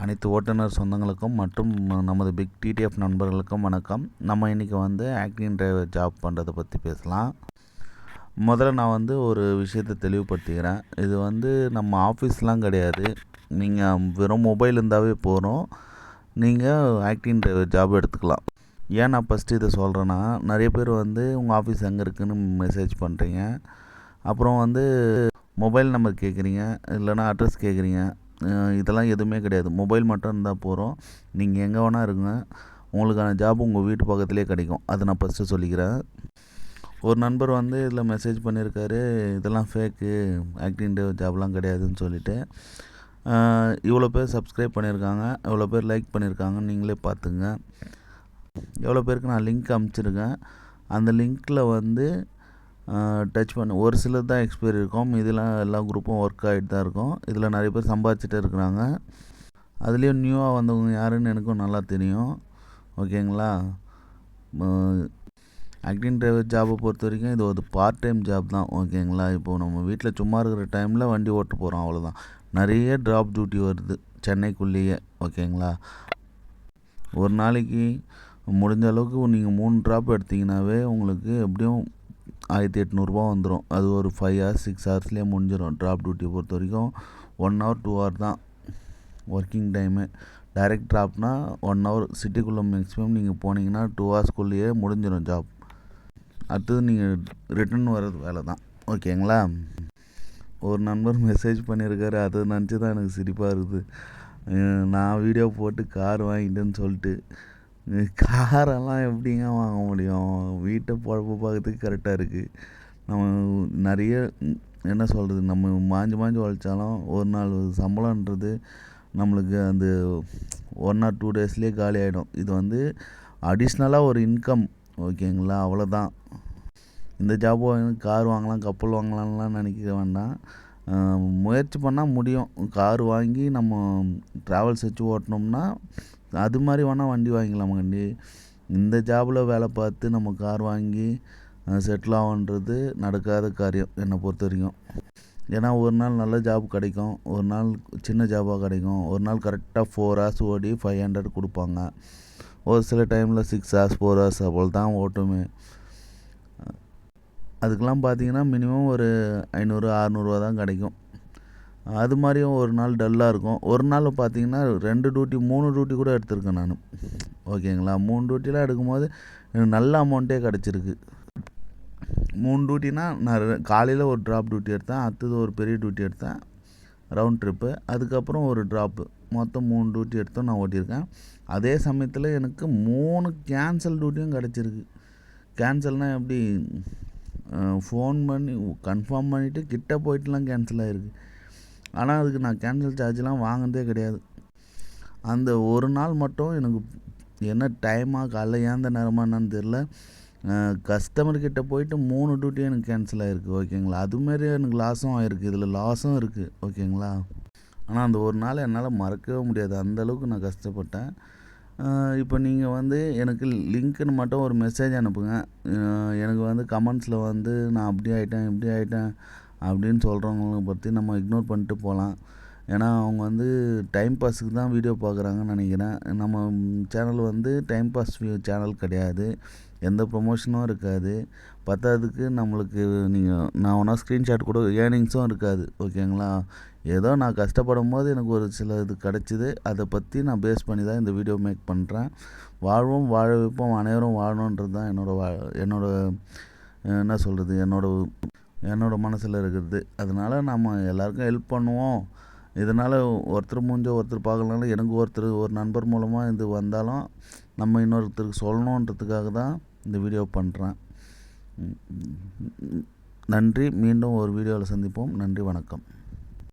அனைத்து ஓட்டுநர் சொந்தங்களுக்கும் மற்றும் நமது பிக் டிடிஎஃப் நண்பர்களுக்கும் வணக்கம். நம்ம இன்றைக்கி ஆக்டிங் டிரைவர் ஜாப் பண்ணுறதை பற்றி பேசலாம். முதல்ல நான் ஒரு விஷயத்தை தெளிவுபடுத்திக்கிறேன். இது நம்ம ஆஃபீஸ்லாம் கிடையாது. நீங்கள் வெறும் மொபைல் இருந்தாவே போகிறோம், நீங்கள் ஆக்டிங் டிரைவர் ஜாப் எடுத்துக்கலாம். ஏன் நான் ஃபஸ்ட்டு இதை சொல்கிறேன்னா, நிறைய பேர் உங்கள் ஆஃபீஸ் எங்கே இருக்குதுன்னு மெசேஜ் பண்ணுறீங்க. அப்புறம் மொபைல் நம்பர் கேட்குறீங்க, இல்லைனா அட்ரஸ் கேட்குறீங்க. இதெல்லாம் எதுவுமே கிடையாது. மொபைல் மட்டும் இருந்தால் போகிறோம். நீங்கள் எங்கே வேணால் இருங்க, உங்களுக்கான ஜாப் உங்கள் வீட்டு பக்கத்துலேயே கிடைக்கும். அதை நான் ஃபஸ்ட்டு சொல்லிக்கிறேன். ஒரு நண்பர் இதில் மெசேஜ் பண்ணியிருக்காரு, இதெல்லாம் ஃபேக்கு, ஆக்டிங் ஜாப்லாம் கிடையாதுன்னு சொல்லிவிட்டு. இவ்வளோ பேர் சப்ஸ்கிரைப் பண்ணியிருக்காங்க, இவ்வளோ பேர் லைக் பண்ணியிருக்காங்க, நீங்களே பார்த்துங்க. எவ்வளோ பேருக்கு நான் லிங்க் அனுப்பிச்சிருக்கேன். அந்த லிங்க்கில் டச் பண்ண ஒரு சிலர் தான் எக்ஸ்பைரி இருக்கும். இதெல்லாம் எல்லா குரூப்பும் ஒர்க் ஆகிட்டு தான் இருக்கும். இதில் நிறைய பேர் சம்பாதிச்சுட்டு இருக்கிறாங்க. அதுலேயும் நியூவாக வந்தவங்க யாருன்னு எனக்கும் நல்லா தெரியும். ஓகேங்களா? ஆக்டிங் டிரைவர் ஜாபை பொறுத்த வரைக்கும் இது ஒரு பார்ட் டைம் ஜாப் தான். ஓகேங்களா? இப்போது நம்ம வீட்டில் சும்மா இருக்கிற டைமில் வண்டி ஓட்ட போகிறோம், அவ்வளோதான். நிறைய ட்ராப் டியூட்டி வருது சென்னைக்குள்ளேயே. ஓகேங்களா? ஒரு நாளைக்கு முடிஞ்ச அளவுக்கு நீங்கள் 3 ட்ராப் எடுத்திங்கனாவே உங்களுக்கு எப்படியும் 1800 வந்துடும். அது ஒரு 5 hours 6 ஹவர்ஸ்லேயே முடிஞ்சிடும். ட்ராப் டியூட்டியை பொறுத்த வரைக்கும் 1 hour 2 hour தான் ஒர்க்கிங் டைமு. டைரெக்ட் ட்ராப்னால் 1 hour. சிட்டிக்குள்ளே மேக்ஸிமம் நீங்கள் போனீங்கன்னா 2 hours முடிஞ்சிடும் ஜாப். அடுத்தது நீங்கள் ரிட்டர்ன் வர்றது வேலை தான். ஓகேங்களா? ஒரு நண்பர் மெசேஜ் பண்ணியிருக்காரு, அதை நினச்சி தான் எனக்கு சிரிப்பாக இருக்குது. நான் வீடியோ போட்டு கார் வாங்கிட்டேன்னு சொல்லிட்டு. காரெல்லாம் எப்படிங்க வாங்க முடியும்? வீட்டை பொழப்பு பார்க்கறதுக்கு கரெக்டாக இருக்குது. நம்ம நிறைய என்ன சொல்கிறது, நம்ம மாஞ்சி உழைச்சாலும் ஒரு நாள் சம்பளன்றது நம்மளுக்கு அந்த 1 or 2 daysலேயே காலி ஆகிடும். இது அடிஷ்னலாக ஒரு இன்கம். ஓகேங்களா? அவ்வளோதான். இந்த ஜாப் கார் வாங்கலாம், கப்பல் வாங்கலாம்லாம் நினைக்க வேண்டாம். முயற்சி பண்ணால் முடியும். கார் வாங்கி நம்ம ட்ராவல்ஸ் வச்சு ஓட்டினோம்னா அது மாதிரி வேணால் வண்டி வாங்கிக்கலாம். வண்டி இந்த ஜாபில் வேலை பார்த்து நம்ம கார் வாங்கி செட்டில் ஆகுன்றது நடக்காத காரியம் என்னை பொறுத்த வரைக்கும். ஏன்னா ஒரு நாள் நல்ல ஜாப் கிடைக்கும், ஒரு நாள் சின்ன ஜாபாக கிடைக்கும். ஒரு நாள் கரெக்டாக 4 hours ஓடி 500 கொடுப்பாங்க. ஒரு சில டைமில் 6 hours 4 hours அவ்வளோ தான் ஓட்டுமே. அதுக்கெலாம் பார்த்திங்கன்னா மினிமம் ஒரு 500 600 தான் கிடைக்கும். அது மாதிரியும் ஒரு நாள் டல்லாக இருக்கும். ஒரு நாள் பார்த்திங்கன்னா 2 டியூட்டி 3 டியூட்டி கூட எடுத்திருக்கேன் நான். ஓகேங்களா? 3 டியூட்டிலாம் எடுக்கும்போது எனக்கு நல்ல அமௌண்ட்டே கிடச்சிருக்கு. 3 டியூட்டினா நான் காலையில் ஒரு ட்ராப் டியூட்டி எடுத்தேன், அடுத்தது ஒரு பெரிய டியூட்டி எடுத்தேன், ரவுண்ட் ட்ரிப்பு, அதுக்கப்புறம் ஒரு ட்ராப்பு, மொத்தம் 3 டியூட்டி எடுத்தும் நான் ஓட்டியிருக்கேன். அதே சமயத்தில் எனக்கு 3 கேன்சல் டியூட்டியும் கிடச்சிருக்கு. கேன்சல்னால் எப்படி, ஃபோன் பண்ணி கன்ஃபார்ம் பண்ணிவிட்டு கிட்டே போயிட்டுலாம் கேன்சல் ஆகிருக்கு. ஆனால் அதுக்கு நான் கேன்சல் சார்ஜெலாம் வாங்கினதே கிடையாது. அந்த ஒரு நாள் மட்டும் எனக்கு என்ன டைமாக காலைல ஏந்த நேரமாக என்னன்னு தெரில, கஸ்டமர்கிட்ட போயிட்டு 3 டியூட்டியும் எனக்கு கேன்சல் ஆகிருக்கு. ஓகேங்களா? அதுமாரி எனக்கு லாஸும் ஆகிருக்கு, இதில் லாஸும் இருக்குது. ஓகேங்களா? ஆனால் அந்த ஒரு நாள் என்னால் மறக்கவே முடியாது. அந்தளவுக்கு நான் கஷ்டப்பட்டேன். இப்போ நீங்கள் எனக்கு லிங்க்குன்னு மட்டும் ஒரு மெசேஜ் அனுப்புங்க. எனக்கு கமெண்ட்ஸில் நான் அப்படி ஆகிட்டேன் இப்படி ஆகிட்டேன் அப்படின்னு சொல்கிறவங்கள பற்றி நம்ம இக்னோர் பண்ணிட்டு போகலாம். ஏன்னா அவங்க டைம் பாஸுக்கு தான் வீடியோ பார்க்குறாங்கன்னு நினைக்கிறேன். நம்ம சேனல் டைம் பாஸ் சேனல் கிடையாது, எந்த ப்ரொமோஷனும் இருக்காது. பத்தாததுக்கு நம்மளுக்கு நான் ஒன்றா ஸ்க்ரீன்ஷாட் கூட ஏர்னிங்ஸும் இருக்காது. ஓகேங்களா? ஏதோ நான் கஷ்டப்படும் போது எனக்கு ஒரு சில இது கிடச்சிது, அதை பற்றி நான் பேஸ் பண்ணி தான் இந்த வீடியோ மேக் பண்ணுறேன். வாழ்வோம் வாழ வைப்போம், அனைவரும் வாழணுன்றது தான் என்னோட என்ன சொல்கிறது, என்னோட மனசில் இருக்கிறது. அதனால் நம்ம எல்லாருக்கும் ஹெல்ப் பண்ணுவோம். இதனால் ஒருத்தர் மூஞ்ச ஒருத்தர் பார்க்கலனாலும் எனக்கு ஒரு நண்பர் மூலமாக இது வந்தாலும் நம்ம இன்னொருத்தருக்கு சொல்லணுன்றதுக்காக தான் இந்த வீடியோ பண்ணுறேன். நன்றி. மீண்டும் ஒரு வீடியோவில் சந்திப்போம். நன்றி, வணக்கம்.